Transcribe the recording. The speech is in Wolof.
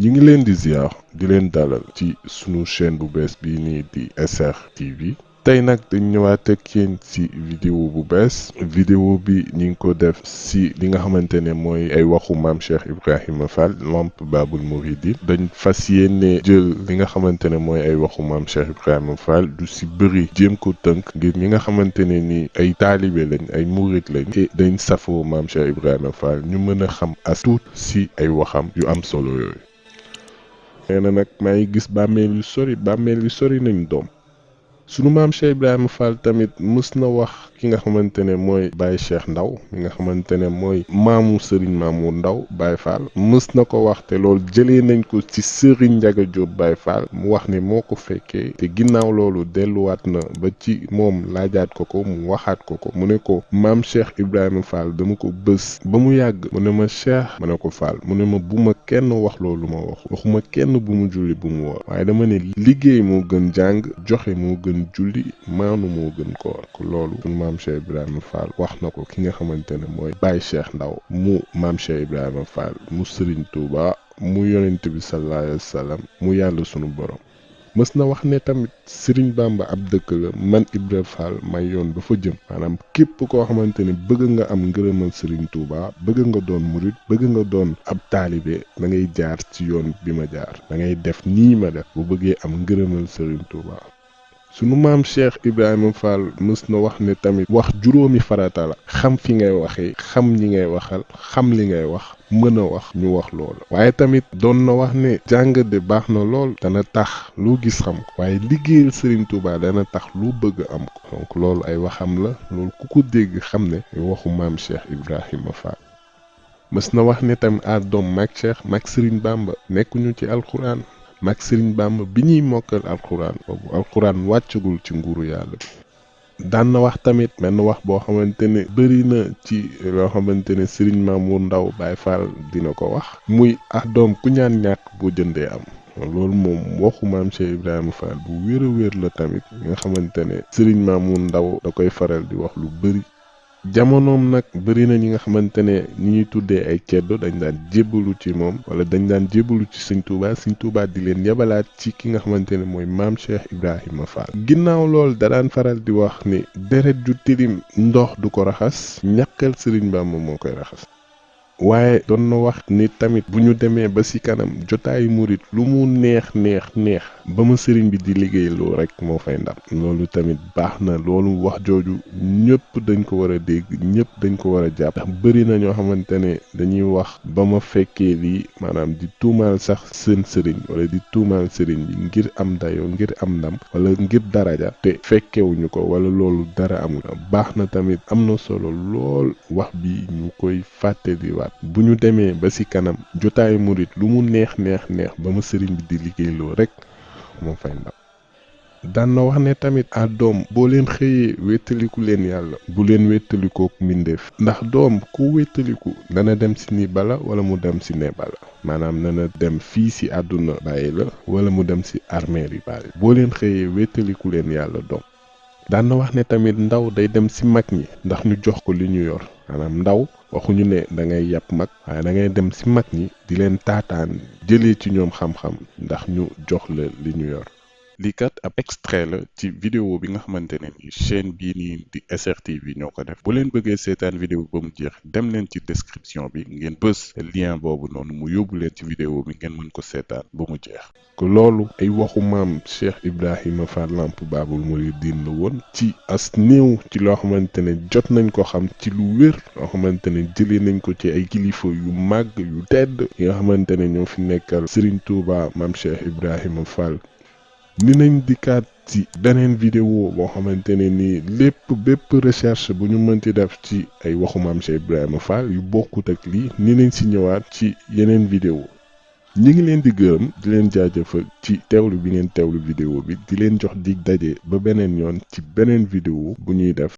yi ngi leen di ziar di leen dalal ci sunu chaîne bu bees bii nii di SRTV. tey nag dañ ñëwaat ak yéen ci vidéo bu bees vidéo bi ñi ngi ko def ci li nga xamante ne mooy ay waxu maam Cheikh Ibrahima Fall Lamp Babul Mouridine dañ fas yéene jël li nga xamante ne mooy ay waxu maam Cheikh Ibrahima Fall du ci bëri jéem ko tënk ngir ñi nga xamante ne ni ay taalibe lañ ay murid lañ te dañ safoo maam Cheikh Ibrahima Fall ñu mën a xam as tuut ci ay waxam yu am solo yooyu. nee na nag maa ngi gis bàmmeel yu sori nañ doom. sunu maam Cheikh Ibrahima Fall tamit mës na wax ki nga xamante ne mooy Baye Cheikh Ndaw mi nga xamante ne mooy maamu Serigne Mamour Ndaw Baye Fall mës na ko wax te loolu jëlee nañ ko ci Serigne Ndiaga Diop Baye Fall mu wax ni moo ko fekkee te ginnaaw loolu delluwaat na ba ci moom laajaat ko mu waxaat ko mu ne ko maam Cheikh Ibrahima Fall dama ko bës ba mu yàgg mu ne ma Cheikh ma ne ko Fall mu ne ma bu ma kenn wax loolu ma waxuma kenn bu mu julli bu mu woor waaye dama ne liggéey moo gën jàng joxe moo gën julli maanu moo gën koor ko loolu sunu maam Cheikh Ibrahima Fall wax na ko ki nga xamante ne mooy Baye Cheikh Ndaw mu maam Cheikh Ibrahima Fall mu Serigne Touba mu yonent bi sallallahu alayhi wa sallam mu yàlla sunu borom mës na wax ne tamit Serigne Bamba ab dëkk la man Ibra Fall may yoon ba fa jëm maanaam képp koo xamante ne bëgg nga am ngërëmal Serigne Touba bëgg nga doon murit bëgg nga doon ab taalibe da ngay jaar ci yoon bi ma jaar da ngay def nii ma def bu bëggee am ngërëmal Serigne Touba. sunu maam Cheikh Ibrahima Fall mës na wax ne tamit wax juróomi farata la xam fi ngay waxee xam ñi ngay waxal xam li ngay wax mën a wax ñu wax loolu waaye tamit doon na wax ne jàng de baax na lool dana tax lu gis xam ko waaye liggéeyal Serigne Touba dana tax lu bëgg am ko donc loolu ay waxam la loolu ku ko dégg xam ne waxu maam Cheikh Ibrahima Fall. mës na wax ne tamit doom mag Cheikh mag Serigne Bamba nekkuñu ci alxuraan. mag Serigne Bamba bi ñuy mokkal alxuraan boobu alxuraan wàccagul ci nguuru yàlla bi daan na wax tamit menn wax boo xamante ne bëri na ci loo xamante ne Serigne Mamour Ndaw Baye Fall dina ko wax muy doom ku ñaan ñàkk boo jëndee am loolu moom waxu maam Cheikh Ibrahima Fall bu wér a wér la tamit nga xamante ne Serigne Mamour Ndaw da koy faral di wax lu bëri. jamonoom nag bëri na ñi nga xamante ne ñi ñuy tuddee ay ceddo dañ daan jébbalu ci moom wala dañ daan jébbalu ci Sëñ Tuubaa di leen yebalaat ci ki nga xamante ne mooy maam Cheikh Ibrahima Fall. ginnaaw loolu da daan faral di wax ni deret ju tilim ndox du ko raxas ñàkkal Sëriñ Bamba moo koy raxas. waaye doon na wax ni tamit bu ñu demee ba ci kanam jotaayu murit lu mu neex ba ma sëriñ bi di liggéeyloo rek moo fay ndam loolu tamit baax na loolu wax jooju ñëpp dañ ko war a dégg ñëpp dañ ko war a jàpp ndax bëri na ñoo xamante ne dañuy wax ba ma fekkee lii maanaam di tuumaal sax seen sëriñ wala di tuumaal sëriñ bi ngir am dayoo ngir am ndam wala ngir daraja te fekkewuñu ko wala loolu dara amul baax na tamit am na solo lool wax bi ñu koy fàttaliwaat bu ñu demee ba ci kanam jotaayu murit lu mu neex ba ma sëriñ bi di liggéeyloo rek moo fay ndam daan na wax ne tamit doom boo leen xëyee wéttaliku leen yàlla bu leen wéttalikook mbindeef ndax doom ku wéttaliku dana dem ci ni bala wala mu dem ci ne bala maanaam dana dem fii ci àdduna bàyyi la wala mu dem ci armeer yi bàyyi boo leen xëyee wéttaliku leen yàlla doom daan na wax ne tamit ndaw day dem ci mag ñi ndax ñu jox ko li ñu yor maanaam ndaw waxuñu ne da ngay yàpp mag waaye da ngay dem ci mag ñi di leen taataan jëlee ci ñoom xam-xam ndax ñu jox la li ñu yor. lii kat ab extrait la ci vidéo bi nga xamante ne ni chaîne bii nii di SRTV ñoo ko def bu leen bëggee seetaan vidéo ba mu jeex dem leen ci description bi ngeen bës lien boobu noonu mu yóbbu leen ci vidéo bi ngeen mën ko seetaan ba mu jeex. ko loolu ay waxu maam Cheikh Ibrahima Fall Lamp Babul Mouridine la woon ci as néew ci loo xamante ne jot nañ ko xam ci lu wér loo xamante ne jëlee nañ ko ci ay kilifa yu màgg yu tedd yi nga xamante ne ñoo fi nekkal Serigne Touba maam Cheikh Ibrahima Fall. ni nañ dikkaat ci beneen vidéo boo xamante ne ni bépp recherche bu ñu mënti def ci ay waxu maam Cheikh Ibrahima Fall yu bokkut ak lii ni nañ ci ñëwaat ci yeneen vidéo ñi ngi leen di gërëm di leen jaajëfal ci teewlu bi ngeen teewlu vidéo bi di leen jox dig daje ba beneen yoon ci beneen vidéo bu ñuy def